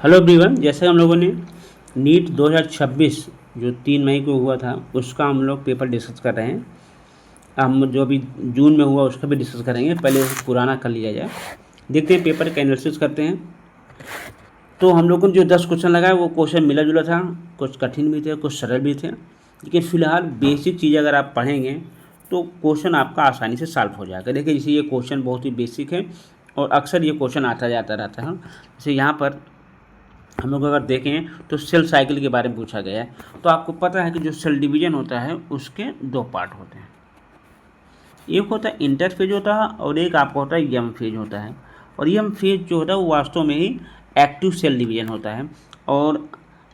Hello everyone, जैसे हम लोगों ने नीट 2026 जो 3 मई को हुआ था उसका हम लोग पेपर डिस्कस कर रहे हैं। हम जो अभी जून में हुआ उसका भी डिस्कस करेंगे, पहले पुराना कर लिया जाए। देखते हैं, पेपर का एनालिसिस करते हैं। तो हम लोगों को जो 10 क्वेश्चन लगाए वो क्वेश्चन मिला जुला था, कुछ कठिन भी थे कुछ सरल भी थे, लेकिन फ़िलहाल बेसिक चीज़ अगर आप पढ़ेंगे तो क्वेश्चन आपका आसानी से सॉल्व हो जाएगा। देखिए, जैसे ये क्वेश्चन बहुत ही बेसिक है और अक्सर ये क्वेश्चन आता जाता रहता है। जैसे यहाँ पर हम लोग अगर देखें तो सेल साइकिल के बारे में पूछा गया है। तो आपको पता है कि जो सेल डिवीजन होता है उसके 2 पार्ट होते हैं, एक होता है इंटरफेज होता है और एक आपका होता है यम फेज होता है। और यम फेज जो होता है वो वास्तव में ही एक्टिव सेल डिवीजन होता है। और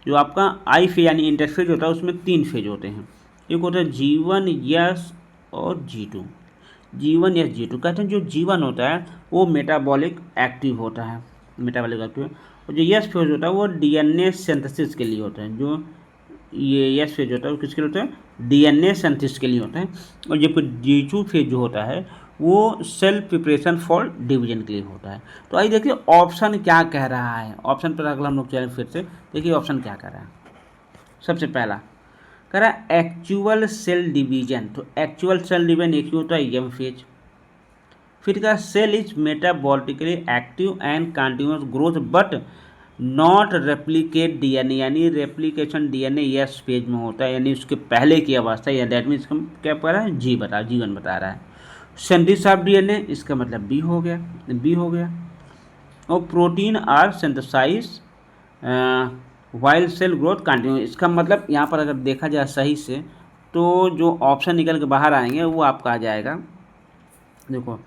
जो आपका आई फेज यानी इंटरफेज होता है उसमें 3 फेज होते हैं, एक होता है G1 यस और G2। G1 यस G2 कहते हैं जो G1 होता है वो मेटाबॉलिक एक्टिव होता है, मेटाबॉलिक एक्टिव। और जो यस फेज होता है वो डीएनए सिंथेसिस के लिए होता है। जो ये यस फेज होता है वो किसके लिए होता है? डीएनए सिंथेसिस के लिए होता है। और जबकि G2 फेज जो होता है वो सेल प्रिपरेशन फॉर डिवीजन के लिए होता है। तो आइए देखिए ऑप्शन क्या कह रहा है। ऑप्शन पर अगला हम लोग चलें फिर से, देखिए ऑप्शन क्या कह रहा है। सबसे पहला कह रहा है एक्चुअल सेल डिवीजन। तो एक्चुअल सेल डिवीजन एक ही होता है यम फेज। फिर का cell is metabolically active and continuous growth but not replicate DNA, यानी रेप्लिकेशन डीएनए यस फेज में होता है, यानी उसके पहले की अवस्था, या दैट मीन्स क्या पढ़ रहा है जीवन बता रहा है। सिंथेसिस ऑफ डीएनए इसका मतलब बी हो गया। और protein are synthesize while cell growth continue, इसका मतलब यहाँ पर अगर देखा जाए सही से तो जो ऑप्शन निकल के बाहर आएंगे वो आपका आ जाएगा। देखो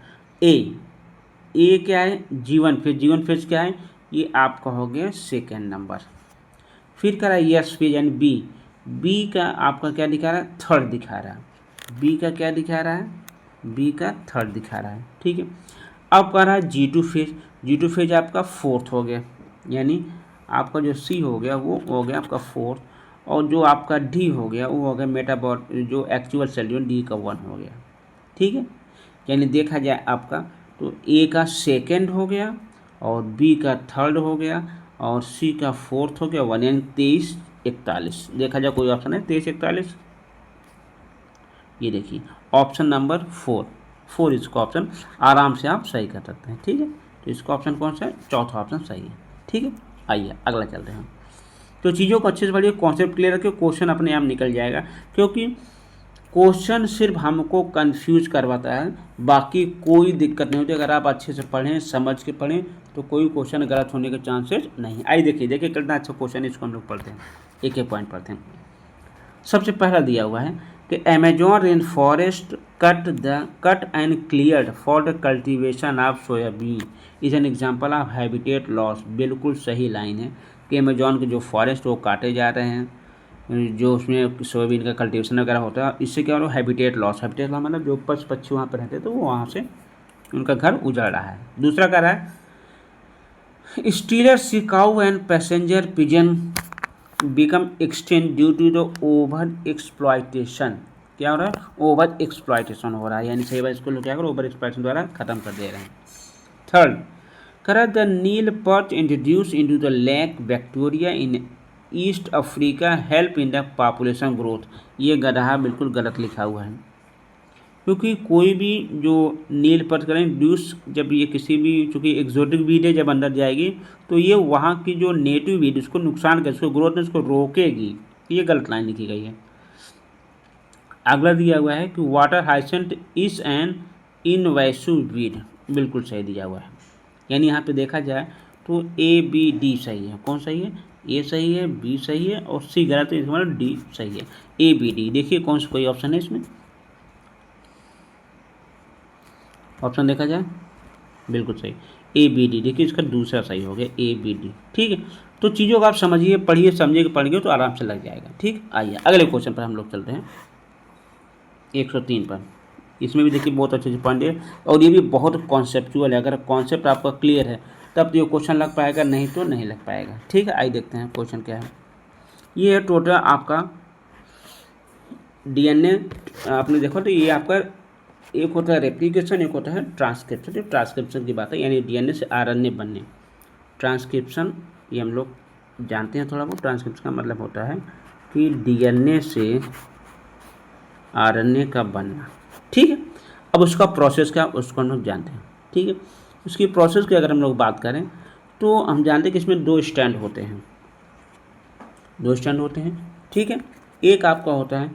ए क्या है? जीवन फेज क्या है? ये आपका हो गया सेकेंड नंबर। फिर कह रहा है यस फेज यानी बी का आपका क्या दिखा रहा है? थर्ड दिखा रहा है। बी का क्या दिखा रहा है? बी का थर्ड दिखा रहा है, ठीक है। अब कह रहा है G2 फेज आपका फोर्थ हो गया, यानी आपका जो सी हो गया वो हो गया आपका फोर्थ। और जो आपका डी हो गया वो हो गया मेटाबॉट, जो एक्चुअल सेल डी का 1 हो गया, ठीक है। यानी देखा जाए आपका तो ए का सेकेंड हो गया और बी का थर्ड हो गया और सी का फोर्थ हो गया 1, यानी 23-41। देखा जाए कोई ऑप्शन है 23-41? ये देखिए ऑप्शन नंबर 4 इसका ऑप्शन आराम से आप सही कर सकते हैं, ठीक है। तो इसका ऑप्शन कौन सा है? चौथा ऑप्शन सही है, ठीक है। आइए अगला चलते हैं। तो चीज़ों को अच्छे से पढ़िए, कॉन्सेप्ट क्लियर रखिए, क्वेश्चन अपने आप निकल जाएगा। क्योंकि क्वेश्चन सिर्फ हमको कंफ्यूज करवाता है, बाकी कोई दिक्कत नहीं होती। अगर आप अच्छे से पढ़ें, समझ के पढ़ें तो कोई क्वेश्चन गलत होने के चांसेस नहीं। आइए देखिए कितना अच्छा क्वेश्चन है, इसको हम लोग पढ़ते हैं, एक एक पॉइंट पढ़ते हैं। सबसे पहला दिया हुआ है कि Amazon rain forest cut and cleared for the cultivation of soybean is an example of habitat loss. बिल्कुल सही लाइन है कि अमेजॉन के जो फॉरेस्ट वो काटे जा रहे हैं, जो उसमें सोयाबीन का कल्टीवेशन वगैरह होता है, इससे क्या हो रहा है? हैबिटेट लॉस मतलब जो पशु पक्षी वहाँ पर रहते हैं तो वो वहाँ से उनका घर उजड़ रहा है। दूसरा कह रहा है Steller sea cow and passenger pigeon become extinct due to the over exploitation. क्या हो रहा है? ओवर एक्सप्लॉयटेशन हो रहा है, यानी सही बात इसको लोग क्या करो ओवर एक्सप्लॉयटेशन द्वारा खत्म कर दे रहे हैं। थर्ड करा the Nile perch introduce into the lake Victoria in East Africa help in the population growth. ये गधा बिल्कुल गलत लिखा हुआ है, क्योंकि कोई भी जो नील पर्च करें ड्यूस, जब ये किसी भी, चूँकि एक्जोटिक वीड है, जब अंदर जाएगी तो ये वहाँ की जो नेटिव वीड उसको नुकसान कर, उसको ग्रोथ में उसको रोकेगी। ये गलत लाइन लिखी गई है। अगला दिया हुआ है कि water hyacinth is an invasive weed, बिल्कुल सही दिया हुआ है। यानी यहाँ पे देखा जाए तो ABD सही है। कौन सही है? ए सही है, बी सही है और सी गलत है, इसका मतलब डी सही है। ABD देखिए कौन सा कोई ऑप्शन है इसमें? ऑप्शन देखा जाए बिल्कुल सही ABD, देखिए इसका दूसरा सही हो गया ABD, ठीक है। तो चीज़ों को आप समझिए, पढ़िए, समझिए, पढ़िए तो आराम से लग जाएगा, ठीक। आइए अगले क्वेश्चन पर हम लोग चलते हैं, 103 पर। इसमें भी देखिए बहुत अच्छे से पॉइंट है और ये भी बहुत कॉन्सेप्चुअल है। अगर कॉन्सेप्ट आपका क्लियर है तब तो ये क्वेश्चन लग पाएगा, नहीं तो नहीं लग पाएगा, ठीक है। आइए देखते हैं क्वेश्चन क्या है। ये है टोटल आपका DNA। आपने देखो तो ये आपका एक होता है रेप्लिकेशन, एक होता है ट्रांसक्रिप्शन। ट्रांसक्रिप्शन की बात है, यानी DNA से RNA बनने, ट्रांसक्रिप्शन ये हम लोग जानते हैं थोड़ा बहुत। ट्रांसक्रिप्शन का मतलब होता है कि डीएनए से आरएनए का बनना, ठीक है। अब उसका प्रोसेस क्या, उसको हम लोग जानते हैं, ठीक है। उसकी प्रोसेस की अगर हम लोग बात करें तो हम जानते हैं कि इसमें 2 स्टैंड होते हैं, 2 स्टैंड होते हैं, ठीक है। एक आपका होता है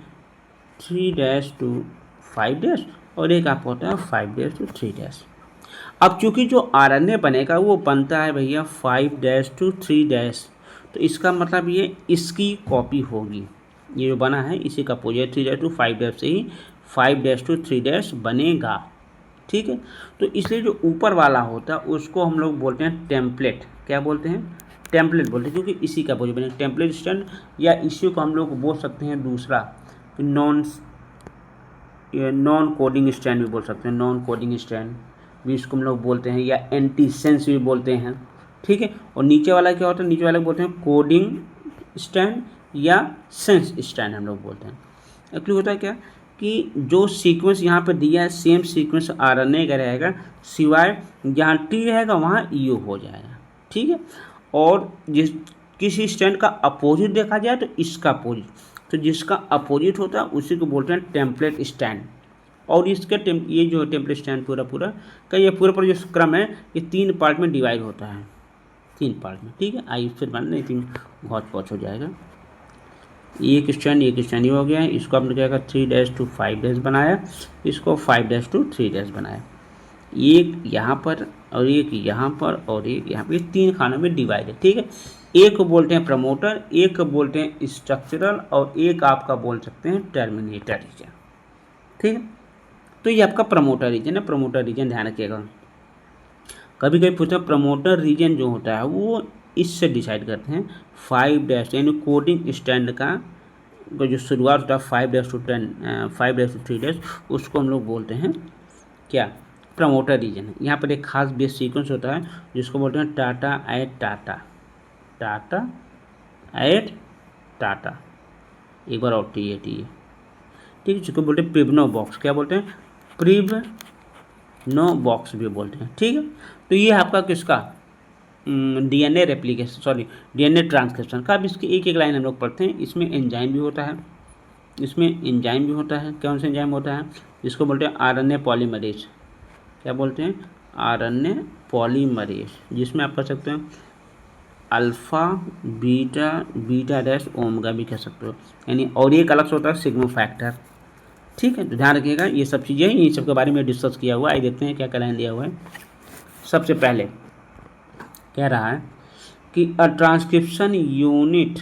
3' to 5' और एक आपका होता है 5' to 3'। अब चूंकि जो आरएनए बनेगा वो बनता है भैया 5' to 3', तो इसका मतलब ये इसकी कॉपी होगी। ये जो बना है इसी का अपोजिट 3' to 5' से ही 5' to 3' बनेगा, ठीक है। तो इसलिए जो ऊपर वाला होता है उसको हम लोग बोलते हैं टेम्पलेट। क्या बोलते हैं, टेम्पलेट बोलते हैं, क्योंकि इसी का अपोजिट बनेगा टेम्पलेट स्टैंड। या इसी को हम लोग बोल सकते हैं दूसरा नॉन कोडिंग स्टैंड भी बोल सकते हैं, नॉन कोडिंग स्टैंड भी इसको हम लोग बोलते हैं, या एंटी सेंस भी बोलते हैं, ठीक है। और नीचे वाला क्या होता है, नीचे वाला बोलते हैं कोडिंग स्टैंड या सेंस स्टैंड हम लोग बोलते हैं। एक्चुअली होता है क्या कि जो सीक्वेंस यहाँ पर दिया है सेम सीक्वेंस आरएनए का रहेगा, सिवाय जहाँ टी रहेगा वहाँ ईओ हो जाएगा, ठीक है। और जिस किसी स्टैंड का अपोजिट देखा जाए तो इसका अपोजिट, तो जिसका अपोजिट होता है उसी को बोलते हैं टेम्पलेट स्टैंड। और इसके ये जो टेम्पलेट स्टैंड पूरा का ये पूरा जो क्रम है ये 3 पार्ट में डिवाइड होता है, 3 पार्ट में, ठीक है। आई फिर बन नहीं 3 बहुत पहुँच हो जाएगा। एक स्टैंड ये हो गया है, इसको आपने क्या कहा 3' to 5' बनाया, इसको 5' to 3' बनाया। एक यहाँ पर और एक यहाँ पर और एक यहाँ पे, 3 खानों में डिवाइड है, ठीक है। एक को बोलते हैं प्रमोटर, एक को बोलते हैं स्ट्रक्चरल और एक आपका बोल सकते हैं टर्मिनेटर रीजन, ठीक है। तो ये आपका प्रमोटर रीजन है, प्रमोटर रीजन ध्यान रखिएगा। कभी कभी पूछा प्रमोटर रीजन जो होता है वो इससे डिसाइड करते हैं 5' यानी कोडिंग स्टैंड का जो शुरुआत होता है 5' to 10 5' to 3', उसको हम लोग बोलते हैं क्या, प्रमोटर रीजन। यहाँ पर एक खास बेस सीक्वेंस होता है जिसको बोलते हैं टाटा एट टाटा, टाटा एट टाटा, एक बार और टी है, ठीक है। जिसको बोलते हैं प्रिब्नो बॉक्स, क्या बोलते हैं, प्रिब्नो बॉक्स भी बोलते हैं, ठीक है। तो ये आपका किसका DNA replication, sorry DNA transcription का। अब इसकी एक एक लाइन हम लोग पढ़ते हैं। इसमें एंजाइम भी होता है, इसमें एंजाइम भी होता है। कौन सा एंजाइम होता है, जिसको बोलते हैं आरएनए पॉलीमरेज, क्या बोलते हैं, आरएनए पॉलीमरेज, जिसमें आप कह सकते हैं अल्फ़ा बीटा डैश ओमेगा भी कह सकते हो, यानी और एक अलग से होता है सिग्मा फैक्टर, ठीक है। तो ध्यान रखिएगा ये सब चीज़ें, इन सब के बारे में डिस्कस किया हुआ है। देखते हैं क्या क्या लाइन दिया हुआ है। सबसे पहले कह रहा है कि a transcription unit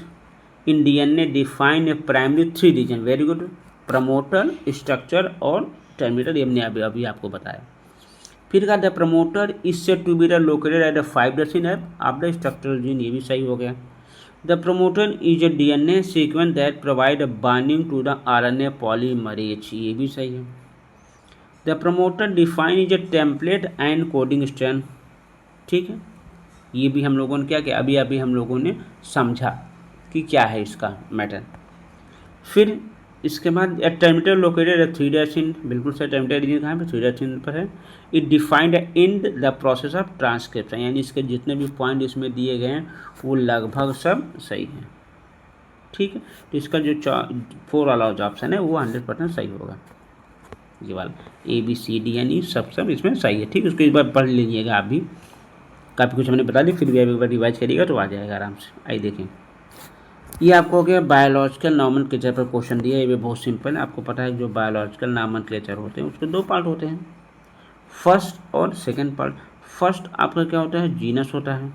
in DNA define a primary 3 region, very good, promoter, structure और टर्मिनेटर, ये हमने अभी आपको बताया। फिर कहा the promoter is said to be located at the 5' एप ऑफ द स्ट्रक्चरल जीन, ये भी सही हो गया। The promoter is a DNA sequence that provide a binding to the RNA polymerase, ये भी सही है। The promoter define is A template and coding strand, ठीक है। ये भी हम लोगों ने क्या किया, अभी हम लोगों ने समझा कि क्या है इसका मैटर। फिर इसके बाद टर्मिनेटर लोकेटेड 3' इन, बिल्कुल सही, टर्मिनेटर रीजन कहाँ पे 3' इन पर है। It defined in the process of transcription, यानी इसके जितने भी पॉइंट इसमें दिए गए हैं वो लगभग सब सही हैं, ठीक है। तो इसका जो 4 वाला जो ऑप्शन है वो 100% सही होगा, ये वाला ABCD सब इसमें सही है, ठीक है। उसको एक बार पढ़ लीजिएगा आप भी, काफ़ी कुछ हमने बता दी, फिर भी एक बार रिवाइज करिएगा तो आ जाएगा आराम से। आइए देखें, ये आपको हो गया बायोलॉजिकल नॉमेनक्लेचर पर क्वेश्चन दिया है। ये भी बहुत सिंपल है, आपको पता है जो बायोलॉजिकल नॉमेनक्लेचर होते हैं उसके 2 पार्ट होते हैं, फर्स्ट और सेकंड पार्ट। फर्स्ट आपका क्या होता है, जीनस होता है,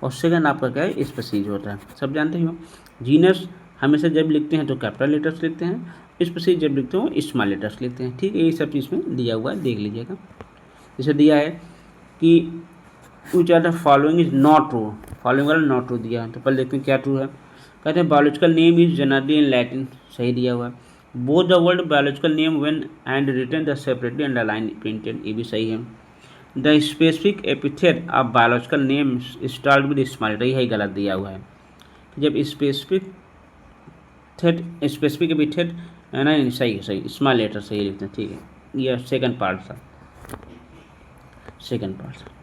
और सेकंड आपका क्या है, स्पीशीज होता है। सब जानते हो, जीनस हमेशा जब लिखते हैं तो कैपिटल लेटर्स लिखते हैं, स्पीशीज जब लिखते हो स्मॉल लेटर्स लिखते हैं, ठीक है। ये सब चीज़ में दिया हुआ है, देख लीजिएगा। जैसे दिया है कि which are the following is not true, following वाला नॉट ट्रू दिया है, तो पहले देखते हैं क्या ट्रू है। कहते हैं biological name is generally in Latin, सही दिया हुआ है। Both the word biological name when handwritten the separately underline printed, ये भी सही है। The specific epithet of biological name start with small letter, यही गलत दिया हुआ है। जब स्पेसिफिक एपिथेट नहीं, सही स्मॉल लेटर सही लिखते हैं, ठीक है। यह सेकंड पार्ट था,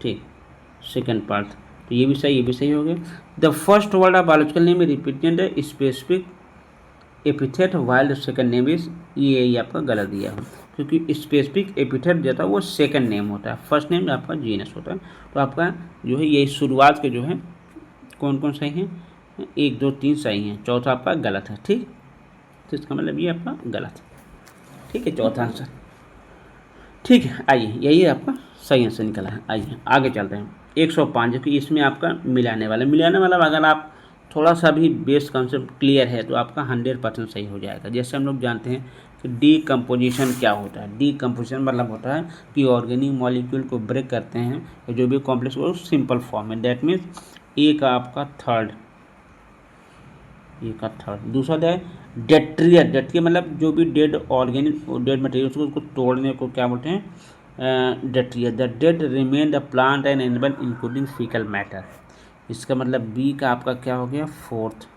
ठीक, सेकंड पार्ट। तो ये भी सही हो गया। The first word of biological name repeated specific epithet while the second name is, ये आपका गलत दिया है, क्योंकि स्पेसिफिक एपिथेट जो था वो सेकंड नेम होता है, फर्स्ट नेम आपका जीनस होता है। तो आपका जो है ये शुरुआत के जो है कौन कौन सही हैं, 1 2 3 सही हैं, चौथा आपका गलत है। ठीक, तो इसका मतलब ये आपका गलत है। ठीक है, चौथा आंसर। ठीक है, आइए यही आपका सही आंसर निकला है। आइए आगे चलते हैं। 105 जो कि इसमें आपका मिलाने वाला अगर आप थोड़ा सा भी बेस कॉन्सेप्ट क्लियर है तो आपका 100% सही हो जाएगा। जैसे हम लोग जानते हैं कि डीकम्पोजिशन क्या होता है। डीकम्पोजिशन मतलब होता है कि ऑर्गेनिक मॉलिक्यूल को ब्रेक करते हैं, जो भी कॉम्प्लेक्स वो सिंपल फॉर्म में। दैट मीन्स ए का आपका थर्ड, दूसरा है डेट्रियर। डेट्रियर मतलब जो भी डेड ऑर्गेनिक डेड मटेरियल उसको तोड़ने को क्या बोलते हैं, detritus. The dead remain the plant and animal including faecal matter. इसका मतलब बी का आपका क्या हो गया, फोर्थ,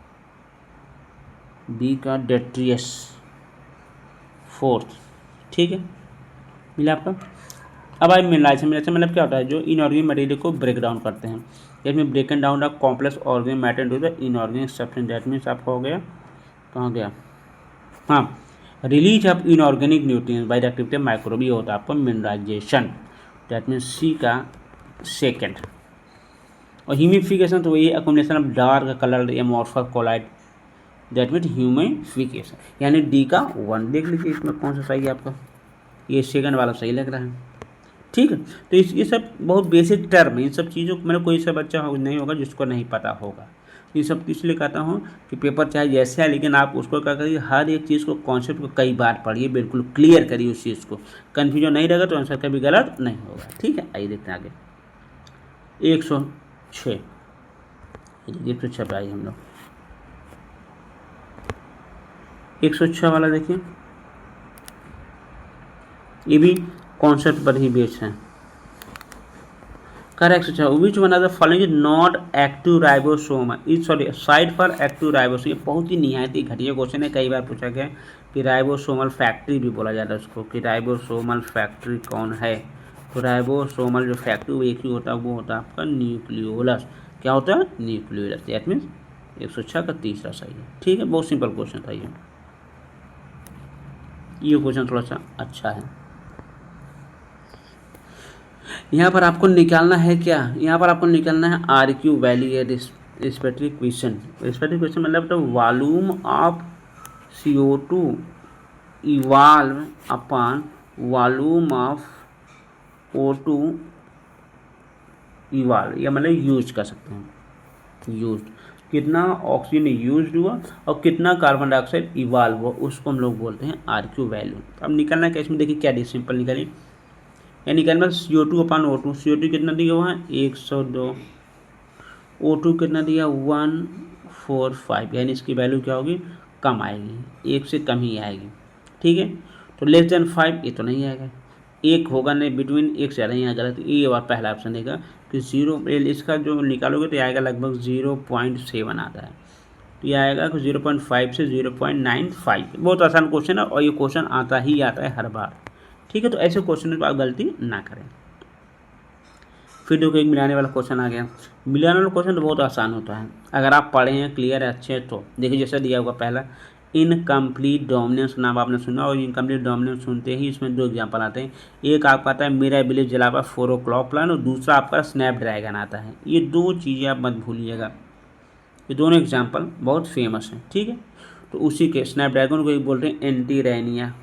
बी का डेट्रियस फोर्थ। ठीक है, मिला आपका। अब आई मिलाइजेशन मतलब क्या होता है, जो इनऑर्गेनिक मटेरियल को ब्रेक डाउन करते हैं। इसमें ब्रेकन down of complex organic matter into the inorganic substance. That means आपका हो गया, कहाँ गया, हाँ, release of inorganic nutrients by the activity of microbe, ये होता है आपका मिनरलाइजेशन। दैट मीन्स सी का सेकेंड। और ह्यूमिफिकेशन तो वही accommodation of dark colour amorphous colloid. That means humification, यानी डी का 1। देख लीजिए इसमें कौन सा सही है आपका, ये सेकंड वाला सही लग रहा है। ठीक है, तो ये सब बहुत बेसिक टर्म है। इन सब चीज़ों को मैंने कोई सा बच्चा नहीं होगा जिसको नहीं पता होगा। ये सब इसलिए कहता हूँ कि पेपर चाहे जैसे है, लेकिन आप उसको क्या करिए, हर एक चीज़ को कॉन्सेप्ट को कई बार पढ़िए, बिल्कुल क्लियर करिए उस चीज़ को। कन्फ्यूजन नहीं रहेगा तो आंसर कभी गलत नहीं होगा। ठीक है, आइए देखते हैं आगे। 106 पे आइए हम लोग। 106 वाला देखिए, ये भी कॉन्सेप्ट पर ही बेस्ड है। करेक्ट, अच्छा, which one of the following is not active ribosome is, sorry, site for active ribosome. ये बहुत ही निहायत ही घटिया क्वेश्चन है, कई बार पूछा गया कि राइबोसोमल फैक्ट्री भी बोला जाता है उसको, कि राइबोसोमल फैक्ट्री कौन है। तो राइबोसोमल जो फैक्ट्री वो एक ही होता है, वो होता है आपका न्यूक्लियोलस। क्या होता है, न्यूक्लियोलस। दैट मीन्स 106 का तीसरा सही है। ठीक है, बहुत सिंपल क्वेश्चन था ये क्वेश्चन थोड़ा सा अच्छा है। यहाँ पर आपको निकालना है क्या, यहाँ पर आपको निकालना है RQ वैल्यू या रिस्पेक्टिव क्वेश्चन। रिस्पेक्टिव क्वेश्चन मतलब तो volume of CO2 evolve upon volume of O2 evolve, या मतलब यूज कर सकते हैं। यूज कितना ऑक्सीजन यूज हुआ और कितना कार्बन डाइऑक्साइड इवाल्व हुआ, उसको हम लोग बोलते हैं RQ वैल्यू। अब निकालना है क्या, इसमें देखिए क्या सिंपल निकालिए, यानी कहने CO2 अपॉन O2। CO2 कितना दिया हुआ है, 102। O2 कितना दिया, 145, यानी इसकी वैल्यू क्या होगी, कम आएगी, 1 से कम ही आएगी। ठीक है, तो लेस देन 5 ये तो नहीं आएगा, 1 होगा नहीं, बिटवीन 1 से ज़्यादा ही आएगा। तो ये बार पहला ऑप्शन देगा कि 0, इसका जो निकालोगे तो आएगा लगभग 0.7 आता है। तो ये आएगा कि 0.5 से 0.95। बहुत आसान क्वेश्चन है और ये क्वेश्चन आता ही आता है हर बार। ठीक है, तो ऐसे क्वेश्चन में आप गलती ना करें। फिर देखो एक मिलाने वाला क्वेश्चन आ गया। मिलाने वाला क्वेश्चन तो बहुत आसान होता है, अगर आप पढ़े हैं, क्लियर है, अच्छे। तो देखिए जैसा दिया होगा, पहला इनकम्प्लीट डोमिनेंस नाम आपने सुना, और इनकम्प्लीट डोमिनेंस सुनते ही इसमें 2 एग्जाम्पल आते हैं। एक आपका आता है मेरा विलेज जलावा 4 o'clock प्लान, और दूसरा आपका स्नैपड्रैगन आता है। ये 2 चीज़ें आप मत भूलिएगा, ये दोनों एग्जाम्पल बहुत फेमस हैं। ठीक है, तो उसी के स्नैपड्रैगन को एक बोलते हैं एंटीरेनिया।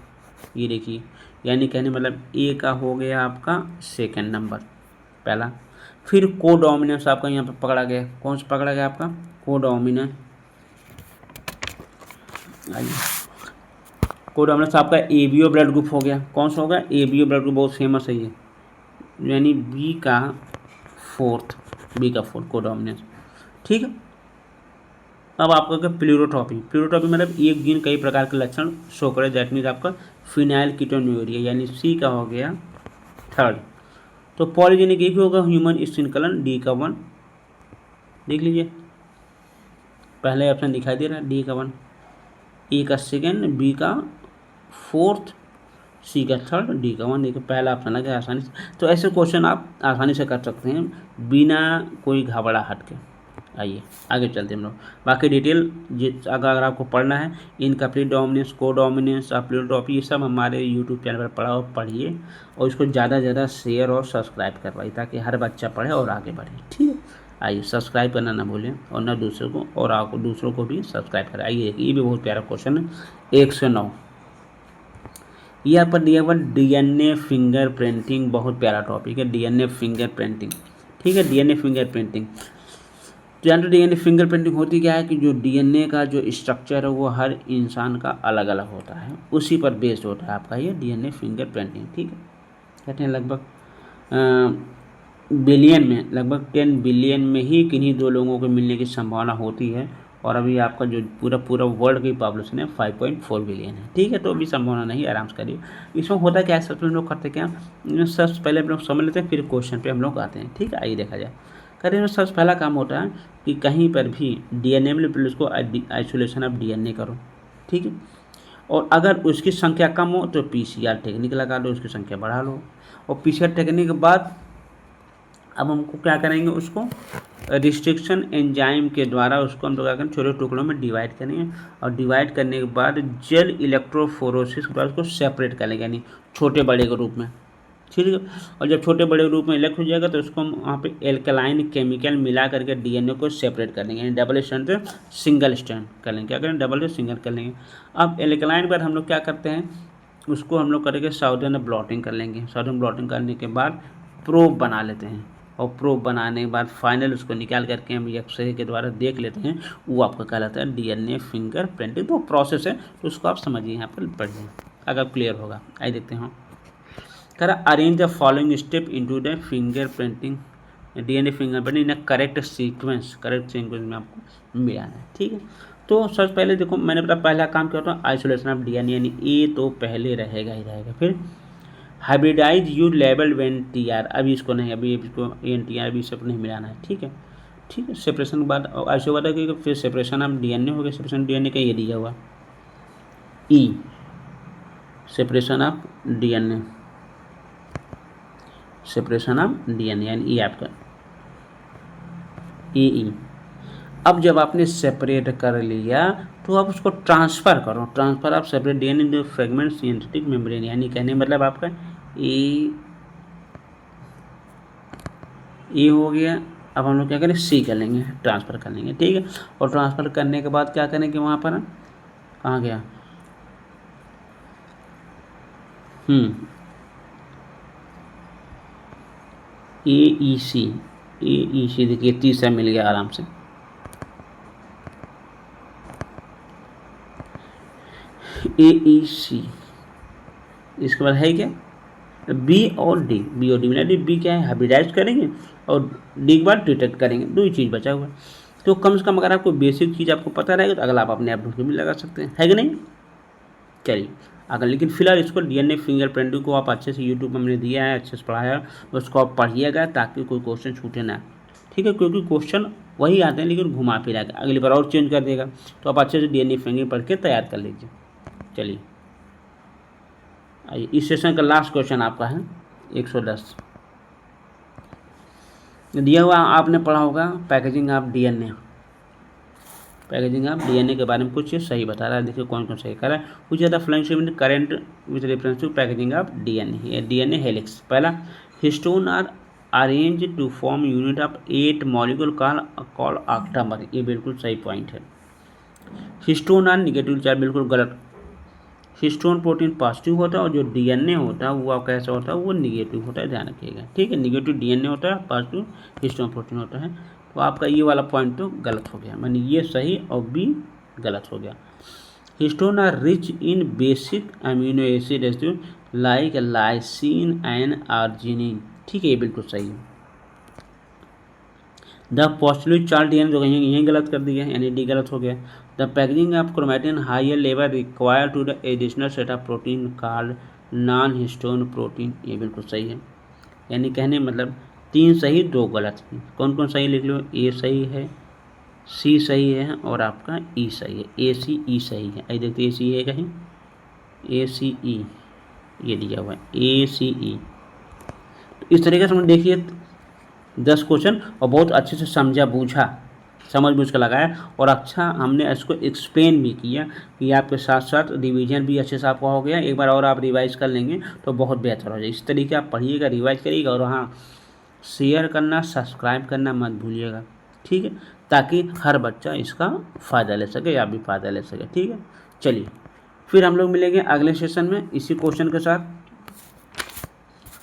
ये देखिए, यानी कहने मतलब ए का हो गया आपका सेकंड नंबर पहला। फिर कोडोमिनेंस आपका यहाँ पर पकड़ा गया, कौन सा पकड़ा गया आपका, कोडोमिनेंस। कोडोमिनेंस आपका एबीओ ब्लड ग्रुप हो गया, कौन सा होगा, एबीओ ब्लड ग्रुप, बहुत फेमस है ये, यानी बी का फोर्थ कोडोमिनेंस। ठीक है, अब आपका प्लूरोट्रॉपी। प्लूरोट्रॉपी मतलब एक जीन कई प्रकार के लक्षण शो करे। दैट मीन्स आपका फिनाइल कीटोन्यूरिया, यानी सी का हो गया थर्ड। तो पॉलीजेनिक एक ही होगा, ह्यूमन स्किन कलर, डी का 1। देख लीजिए पहले ऑप्शन दिखाई दे रहा है, डी का 1, ए का सेकेंड, बी का फोर्थ, सी का थर्ड, डी का वन, देखिए पहला ऑप्शन आ गया आसानी से। तो ऐसे क्वेश्चन आप आसानी से कर सकते हैं बिना कोई घबराहट के। आइए आगे चलते हैं हम लोग। बाकी डिटेल अगर आपको पढ़ना है, इनकम्प्लीट डोमिनेंस, को डोमिनेंस, अपलोड टॉपिक, ये सब हमारे यूट्यूब चैनल पर पढ़िए और इसको ज़्यादा से ज़्यादा शेयर और सब्सक्राइब करवाइए ताकि हर बच्चा पढ़े और आगे बढ़े। ठीक है, आइए सब्सक्राइब करना ना भूलें और ना दूसरों को, और आपको दूसरों को भी सब्सक्राइब करें। आइए ये भी बहुत प्यारा क्वेश्चन है 109। यहाँ पर दिया हुआ डीएनए फिंगर प्रिंटिंग, बहुत प्यारा टॉपिक है डीएनए फिंगर प्रिंटिंग। ठीक है, डीएनए फिंगर प्रिंटिंग। तो जानते हो डीएनए फिंगर प्रिंटिंग होती क्या है कि जो डीएनए का जो स्ट्रक्चर है वो हर इंसान का अलग अलग होता है, उसी पर बेस्ड होता है आपका ये डीएनए फिंगर प्रिंटिंग। ठीक है, कहते हैं लगभग बिलियन में, लगभग 10 बिलियन में ही किन्हीं दो लोगों को मिलने की संभावना होती है, और अभी आपका जो पूरा वर्ल्ड की पॉपुलेशन है 5.4 बिलियन है। ठीक है, तो अभी संभावना नहीं, आराम से करिए। इसमें होता क्या है, सबसे हम लोग करते क्या, सबसे पहले हम लोग समझ लेते हैं, फिर क्वेश्चन पे हम लोग आते हैं। ठीक है, आइए देखा जाए। करिए, सबसे पहला काम होता है कि कहीं पर भी डीएनए में उसको आइसोलेशन ऑफ डीएनए करो। ठीक है, और अगर उसकी संख्या कम हो तो पीसीआर टेक्निक लगा लो, उसकी संख्या बढ़ा लो, और पीसीआर टेक्निक के बाद अब हमको क्या करेंगे, उसको रिस्ट्रिक्शन एंजाइम के द्वारा उसको हम लोग क्या करेंगे, छोटे टुकड़ों में डिवाइड करेंगे, और डिवाइड करने के बाद जेल इलेक्ट्रोफोरोसिस के बाद उसको सेपरेट कर लेंगे, यानी छोटे बड़े के रूप में। ठीक है, और जब छोटे बड़े रूप में इलेक्ट हो जाएगा तो उसको हम वहाँ पे एल्कलाइन केमिकल मिला करके डीएनए को सेपरेट कर लेंगे, यानी डबल स्ट्रैंड से सिंगल स्ट्रैंड कर लेंगे। क्या करें, डबल से सिंगल कर लेंगे। अब एल्कलाइन पर हम लोग क्या करते हैं, उसको हम लोग करेंगे साउदर्न ब्लॉटिंग कर लेंगे। साउदर्न ब्लॉटिंग करने के बाद प्रोब बना लेते हैं, और प्रोब बनाने के बाद फाइनल उसको निकाल करके हम एक्सरे के द्वारा देख लेते हैं, वो आपका कहलाता है डीएनए फिंगर प्रिंटिंग। तो प्रोसेस है, तो उसको आप समझिए, यहाँ पर पढ़िए, अगर क्लियर होगा। आइए देखते हैं। करा arrange the following step into the finger printing, DNA finger printing in a correct sequence, correct sequence में आपको मिलाना है। ठीक है, तो सबसे पहले देखो, मैंने बताया पहला काम क्या होता है, आइसोलेशन ऑफ डीएनए, यानी ए तो पहले रहेगा ही रहेगा। फिर hybridize U label when T are, अभी इसको नहीं, अभी इसको एन टी आर अभी सब नहीं मिलाना है। ठीक है, ठीक है, सेपरेशन के बाद ऐसे हुआ था कि फिर सेपरेशन ऑफ डीएनए हो गया। सेपरेशन डीएनए का ये दिया हुआ E, separation of DNA, separation of DNA यानी ई आपका ई। अब जब आपने सेपरेट कर लिया तो आप उसको ट्रांसफ़र करो, transfer of separate DNA into fragment synthetic membrane, यानी कहने मतलब आपका ए हो गया। अब हम लोग क्या करें, सी कर लेंगे, ट्रांसफ़र कर लेंगे। ठीक है, और ट्रांसफ़र करने के बाद क्या करेंगे, वहाँ पर कहाँ गया, ए ई सी देखिए तीसरा मिल गया आराम से। AEC, इसके बाद है क्या, बी और डी मिला डी। बी क्या है, हाइब्रिडाइज करेंगे, और डी के बाद डिटेक्ट करेंगे, दो ही चीज़ बचा हुआ है। तो कम से कम अगर आपको बेसिक चीज़ आपको पता रहेगा तो अगला आप अपने आप ढूंढ के भी लगा सकते हैं, है कि नहीं। चलिए अगर, लेकिन फिलहाल इसको डीएनए फिंगरप्रिंटिंग को आप अच्छे से यूट्यूब में हमने दिया है, अच्छे से पढ़ाया, उसको आप पढ़िएगा ताकि कोई क्वेश्चन छूटे ना। ठीक है, क्योंकि क्वेश्चन वही आते हैं लेकिन घुमा फिरा के अगली बार और चेंज कर देगा, तो आप अच्छे से डीएनए फिंगर पढ़ के तैयार कर लीजिए। चलिए आइए, इस सेशन का लास्ट क्वेश्चन आपका है 110। दिया हुआ आपने पढ़ा होगा packaging of DNA, packaging of DNA के बारे में कुछ सही बता रहा है। देखिए कौन कौन सही कर रहा है। कुछ ज़्यादा flanks current with reference to packaging of DNA, DNA helix. पहला, histone are arrange to form unit of 8 molecule call octamer, ये बिल्कुल सही पॉइंट है। हिस्टोन आर निगेटिव चार्ज, बिल्कुल गलत। हिस्टोन प्रोटीन पॉजिटिव होता है और जो डीएनए होता है वो कैसा होता है, वो निगेटिव होता है, ध्यान रखिएगा। ठीक है, निगेटिव डीएनए होता है, पॉजिटिव हिस्टोन प्रोटीन होता है। तो आपका ये वाला पॉइंट तो गलत हो गया, माने ये सही और बी गलत हो गया। Histone are rich in basic amino acid residue like lysine and arginine, ठीक है, ये बिल्कुल सही है। द पॉजिटिवली चार्ज डीएनए जो यहीं गलत कर दिया, यानी डी गलत हो गया। The packaging of chromatin higher level require to the additional set of protein called non histone protein, ये बिल्कुल सही है। यानी कहने मतलब 3 सही 2 गलत। कौन कौन सही लिख लो, ए सही है, सी सही है और आपका ई सही है, ए सी ई सही है। आई देखते ए सी है कहीं, ए सी ई, ये दिया हुआ है ACE। इस तरीके से हमने देखिए 10 क्वेश्चन और बहुत अच्छे से समझा बूझा, समझ बूझ कर लगाया, और अच्छा हमने इसको एक्सप्लेन भी किया कि आपके साथ साथ रिवीजन भी अच्छे से आपका हो गया। एक बार और आप रिवाइज कर लेंगे तो बहुत बेहतर हो जाए। इस तरीके आप पढ़िएगा, रिवाइज करिएगा, और हाँ शेयर करना, सब्सक्राइब करना मत भूलिएगा, ठीक है, ताकि हर बच्चा इसका फ़ायदा ले सके, या भी फ़ायदा ले सके, ठीक है। चलिए फिर हम लोग मिलेंगे अगले सेशन में इसी क्वेश्चन के साथ,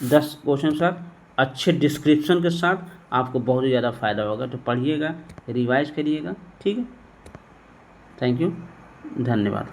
10 क्वेश्चन के साथ, अच्छे डिस्क्रिप्शन के साथ। आपको बहुत ही ज़्यादा फ़ायदा होगा, तो पढ़िएगा, रिवाइज करिएगा, ठीक है। थैंक यू, धन्यवाद।